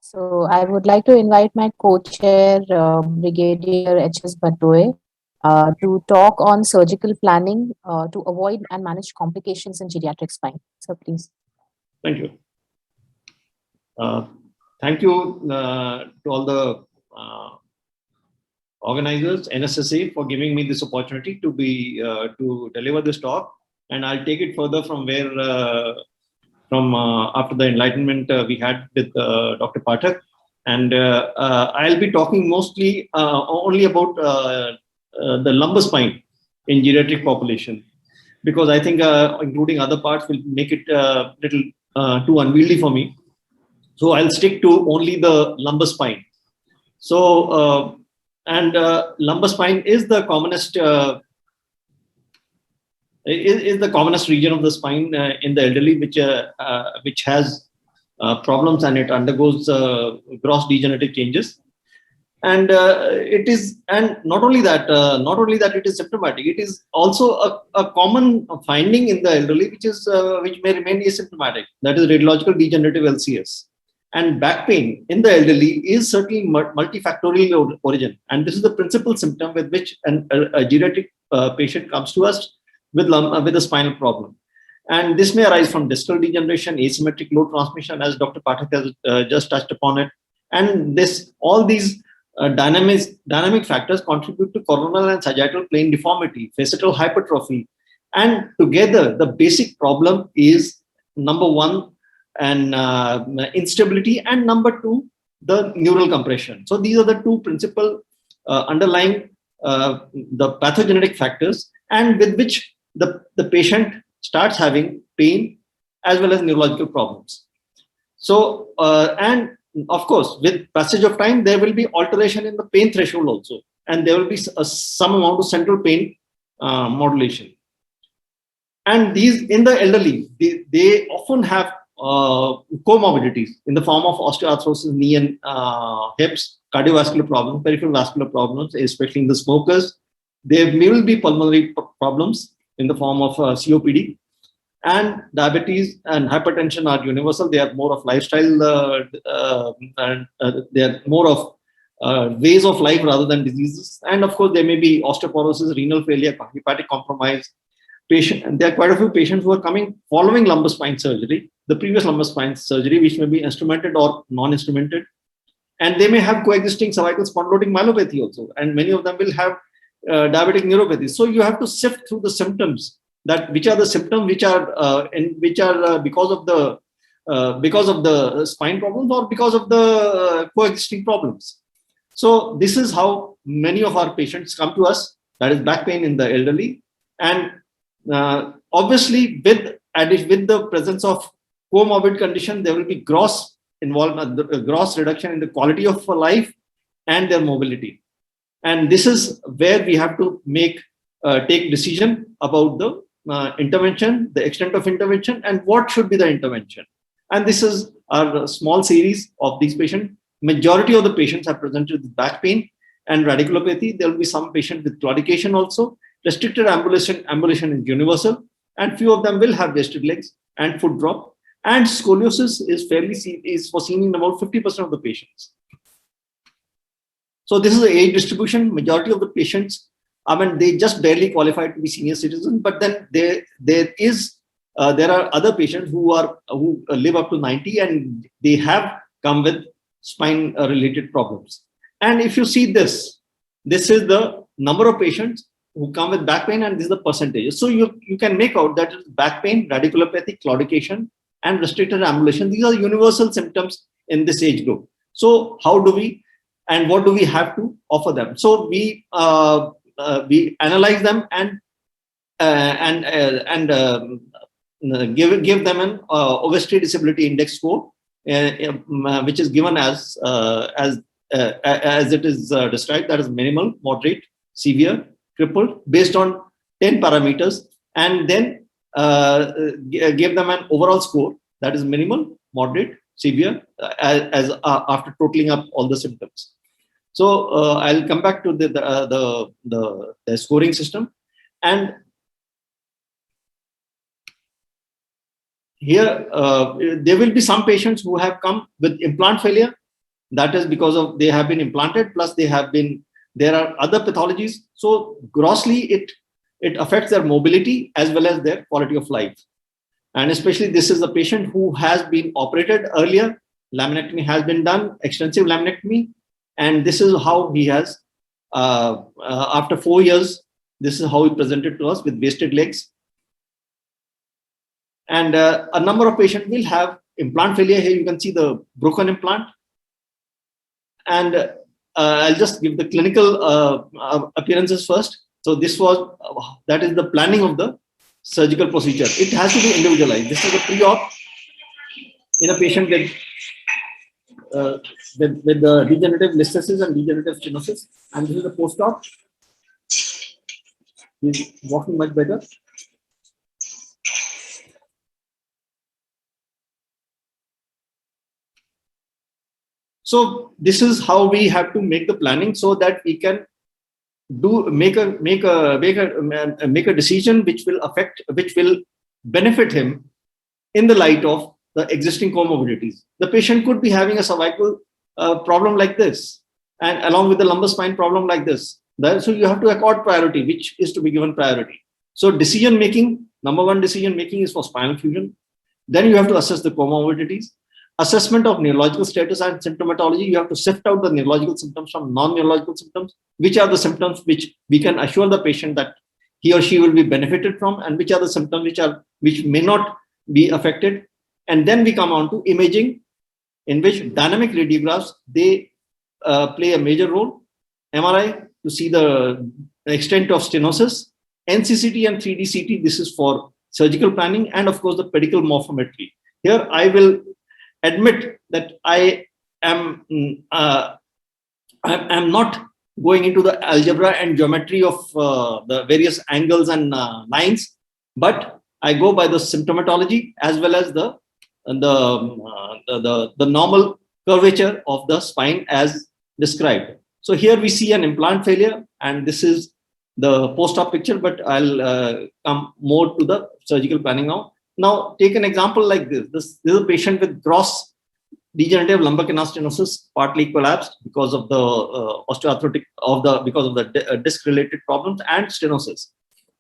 So I would like to invite my co-chair, Brigadier H.S. Bhattoe, to talk on surgical planning to avoid and manage complications in geriatric spine. So please. Thank you. Uh, Thank you to all the organizers, NSSA, for giving me this opportunity to deliver this talk, and I'll take it further from where from after the enlightenment we had with Dr. Pathak, and I'll be talking mostly only about the lumbar spine in geriatric population, because I think including other parts will make it little too unwieldy for me. So I'll stick to only the lumbar spine. So lumbar spine is the commonest is the commonest region of the spine in the elderly, which has problems, and it undergoes gross degenerative changes. And it is, and not only that, it is symptomatic. It is also a common finding in the elderly, which may remain asymptomatic. That is radiological degenerative LCS. And back pain in the elderly is certainly multifactorial origin, and this is the principal symptom with which a geriatric patient comes to us with a spinal problem. And this may arise from distal degeneration, asymmetric load transmission, as Dr. Pathak has just touched upon it. And all these dynamic factors contribute to coronal and sagittal plane deformity, facetal hypertrophy. And together, the basic problem is, number one, and instability, and number two, the neural compression. So these are the two principal underlying the pathogenetic factors, and with which the patient starts having pain as well as neurological problems. So and of course, with passage of time, there will be alteration in the pain threshold also, and there will be some amount of central pain modulation. And these in the elderly, they often have comorbidities in the form of osteoarthrosis, knee and hips, cardiovascular problems, peripheral vascular problems, especially in the smokers. There will be pulmonary problems in the form of COPD, and diabetes and hypertension are universal. They are more of lifestyle, and they are more of ways of life rather than diseases. And of course, there may be osteoporosis, renal failure, hepatic compromise. And there are quite a few patients who are coming following lumbar spine surgery, the previous lumbar spine surgery, which may be instrumented or non-instrumented. And they may have coexisting cervical spondylotic myelopathy also. And many of them will have diabetic neuropathy. So you have to sift through the symptoms, that which are the symptoms which are because of the spine problems or because of the coexisting problems. So this is how many of our patients come to us, that is back pain in the elderly. And obviously, with the presence of comorbid condition, there will be gross reduction in the quality of life and their mobility. And this is where we have to take decision about the intervention, the extent of intervention, and what should be the intervention. And this is our small series of these patients. Majority of the patients are presented with back pain and radiculopathy. There will be some patients with claudication also. Restricted ambulation is universal, and few of them will have wasted legs and foot drop. And scoliosis is foreseen in about 50% of the patients. So this is the age distribution. Majority of the patients, they just barely qualify to be senior citizens. But then there are other patients who live up to 90, and they have come with spine related problems. And if you see this is the number of patients who come with back pain, and this is the percentages. So you can make out that back pain, radiculopathy, claudication, and restricted ambulation, these are universal symptoms in this age group. So how do we, and what do we have to offer them? So we analyze them and give them an obesity disability index score, which is given as it is described, that is minimal, moderate, severe, crippled, based on 10 parameters, and then give them an overall score, that is minimal, moderate, severe, after totaling up all the symptoms. So I'll come back to the scoring system. And here there will be some patients who have come with implant failure, That is because of they have been implanted, plus there are other pathologies. So grossly, it affects their mobility as well as their quality of life. And especially this is a patient who has been operated earlier. Laminectomy has been done, extensive laminectomy. And this is how he has, after 4 years, this is how he presented to us with wasted legs. And a number of patients will have implant failure. Here you can see the broken implant. And I'll just give the clinical appearances first. So that is the planning of the surgical procedure. It has to be individualized. This is a pre-op in a patient with the degenerative listhesis and degenerative stenosis. And this is the post-op. He's walking much better. So this is how we have to make the planning so that we can make a decision which will benefit him in the light of the existing comorbidities. The patient could be having a cervical problem like this, and along with the lumbar spine problem like this. So you have to accord priority, which is to be given priority. So decision making, number one decision making is for spinal fusion. Then you have to assess the comorbidities. Assessment of neurological status and symptomatology. You have to sift out the neurological symptoms from non-neurological symptoms. Which are the symptoms which we can assure the patient that he or she will be benefited from, and which are the symptoms which may not be affected. And then we come on to imaging, in which dynamic radiographs, they play a major role. MRI to see the extent of stenosis, NCCT and 3D CT. This is for surgical planning, and of course the pedicle morphometry. Here I will admit that I am not going into the algebra and geometry of the various angles and lines, but I go by the symptomatology as well as the normal curvature of the spine as described. So here we see an implant failure, and this is the post-op picture, but I'll come more to the surgical planning now. Now, take an example like this. This is a patient with gross degenerative lumbar canal stenosis, partly collapsed because of the osteoarthritic because of the disc-related problems and stenosis.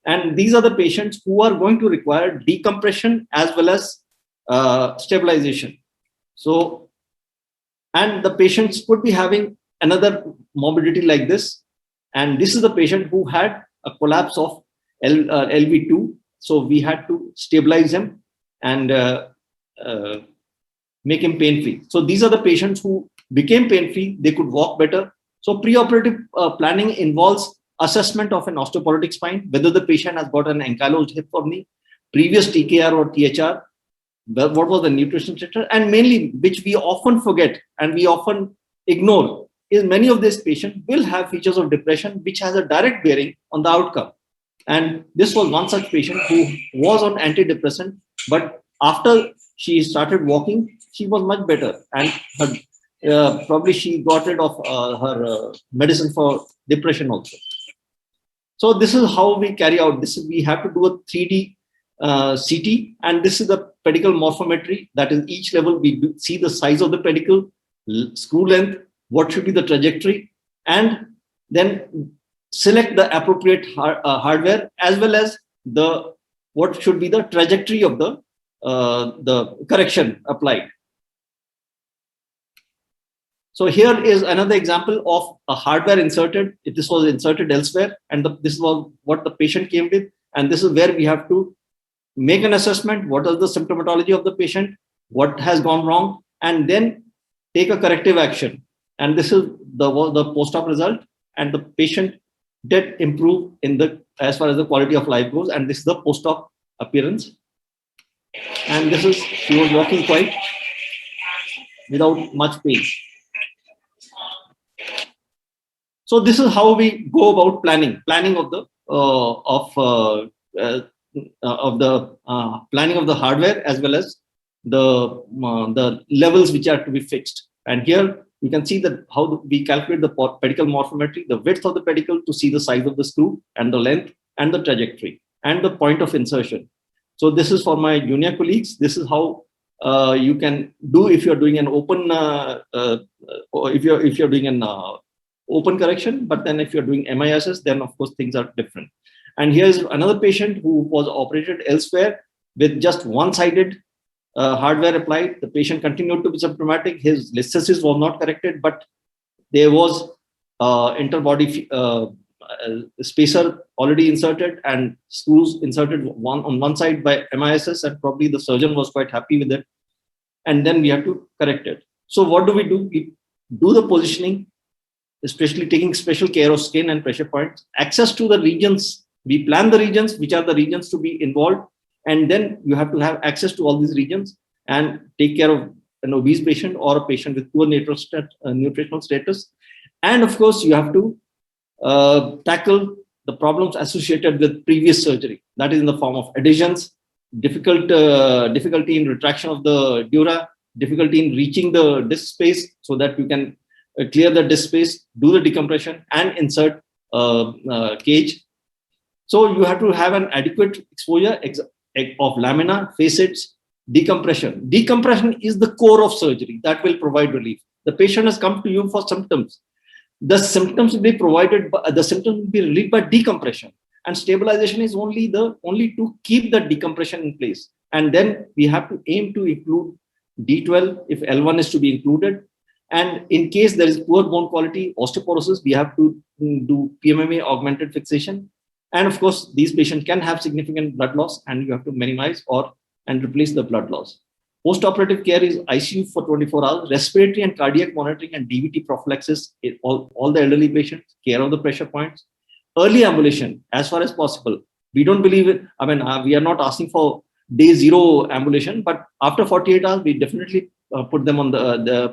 And these are the patients who are going to require decompression as well as stabilization. So, and the patients could be having another morbidity like this. And this is the patient who had a collapse of LV2. So we had to stabilize him and make him pain-free. So these are the patients who became pain-free. They could walk better. So preoperative planning involves assessment of an osteoporotic spine, whether the patient has got an ankylosed hip or knee, previous TKR or THR, what was the nutrition status, and mainly, which we often forget and we often ignore, is many of these patients will have features of depression, which has a direct bearing on the outcome. And this was one such patient who was on antidepressant, but after she started walking, she was much better, and her, probably she got rid of her medicine for depression also. So this is how we carry out this. We have to do a 3D CT, and this is the pedicle morphometry. That is, each level we see the size of the pedicle, screw length, what should be the trajectory, and then select the appropriate hardware as well as what should be the trajectory of the correction applied. So here is another example of a hardware inserted. If this was inserted elsewhere, and this was what the patient came with, and this is where we have to make an assessment. What is the symptomatology of the patient? What has gone wrong? And then take a corrective action. And this is the post-op result. And the patient did improve as far as the quality of life goes. And this is the post-op appearance. And this is, she was walking quite without much pain. So this is how we go about planning of the planning of the hardware as well as the levels which are to be fixed. And here you can see that how we calculate the pedicle morphometry, the width of the pedicle to see the size of the screw and the length and the trajectory and the point of insertion. So this is for my junior colleagues. This is how you can do if you're doing an open, or if you're doing an open correction. But then if you're doing MISS, then of course things are different. And here's another patient who was operated elsewhere with just one-sided hardware applied. The patient continued to be symptomatic. His listhesis was not corrected, but there was interbody spacer already inserted and screws inserted on one side by MISS, and probably the surgeon was quite happy with it. And then we have to correct it. So what do? We do the positioning, especially taking special care of skin and pressure points, access to the regions. We plan the regions, which are the regions to be involved. And then you have to have access to all these regions and take care of an obese patient or a patient with poor nutritional status. And of course, you have to tackle the problems associated with previous surgery. That is in the form of adhesions, difficulty in retraction of the dura, difficulty in reaching the disc space so that you can clear the disc space, do the decompression, and insert cage. So you have to have an adequate exposure of lamina, facets, decompression. Decompression is the core of surgery that will provide relief. The patient has come to you for symptoms. The symptoms will be relieved by decompression, and stabilization is only to keep the decompression in place. And then we have to aim to include D12 if L1 is to be included. And in case there is poor bone quality, osteoporosis, we have to do PMMA augmented fixation. And of course, these patients can have significant blood loss, and you have to minimize and replace the blood loss. Post-operative care is ICU for 24 hours, respiratory and cardiac monitoring and DVT prophylaxis in all the elderly patients, care of the pressure points, early ambulation as far as possible. We don't believe it. I mean, we are not asking for day zero ambulation, but after 48 hours, we definitely put them on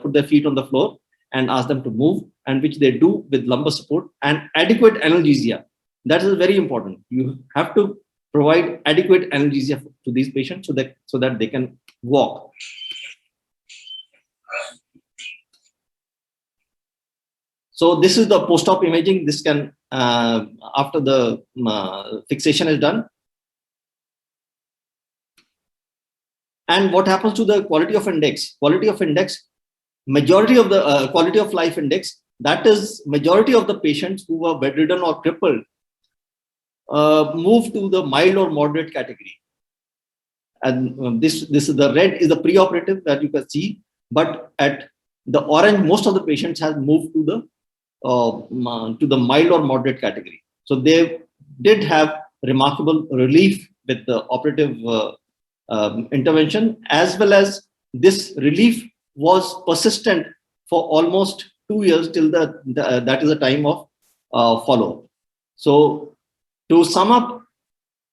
put their feet on the floor and ask them to move, and which they do with lumbar support and adequate analgesia. That is very important. You have to provide adequate analgesia to these patients so that they can walk. So this is the post-op imaging. This can, after the fixation is done. And what happens to the quality of index? Quality of index, majority of the quality of life index, that is majority of the patients who were bedridden or crippled move to the mild or moderate category. And this is the red is the preoperative that you can see, but at the orange, most of the patients have moved to the mild or moderate category. So they did have remarkable relief with the operative intervention, as well as this relief was persistent for almost 2 years till that is the time of follow-up. So to sum up,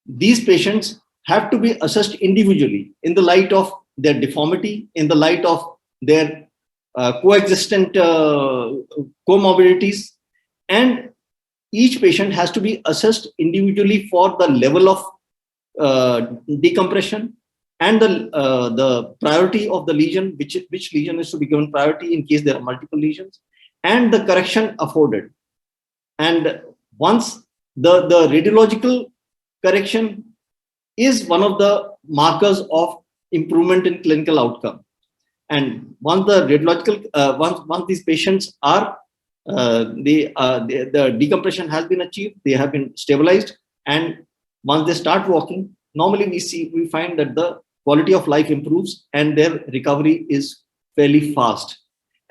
these patients have to be assessed individually in the light of their deformity, in the light of their coexistent comorbidities, and each patient has to be assessed individually for the level of decompression and the priority of the lesion, which lesion is to be given priority in case there are multiple lesions, and the correction afforded. And once the radiological correction is one of the markers of improvement in clinical outcome. And once the radiological, once these patients are, the decompression has been achieved, they have been stabilized, and once they start walking, normally we find that the quality of life improves and their recovery is fairly fast.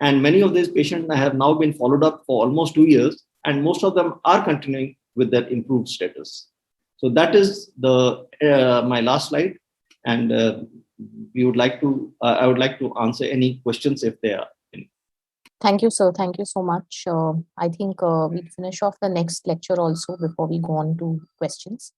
And many of these patients have now been followed up for almost 2 years, and most of them are continuing with their improved status. So that is my last slide, and I would like to answer any questions if there are any. Thank you, sir. Thank you so much. I think we'll finish off the next lecture also before we go on to questions.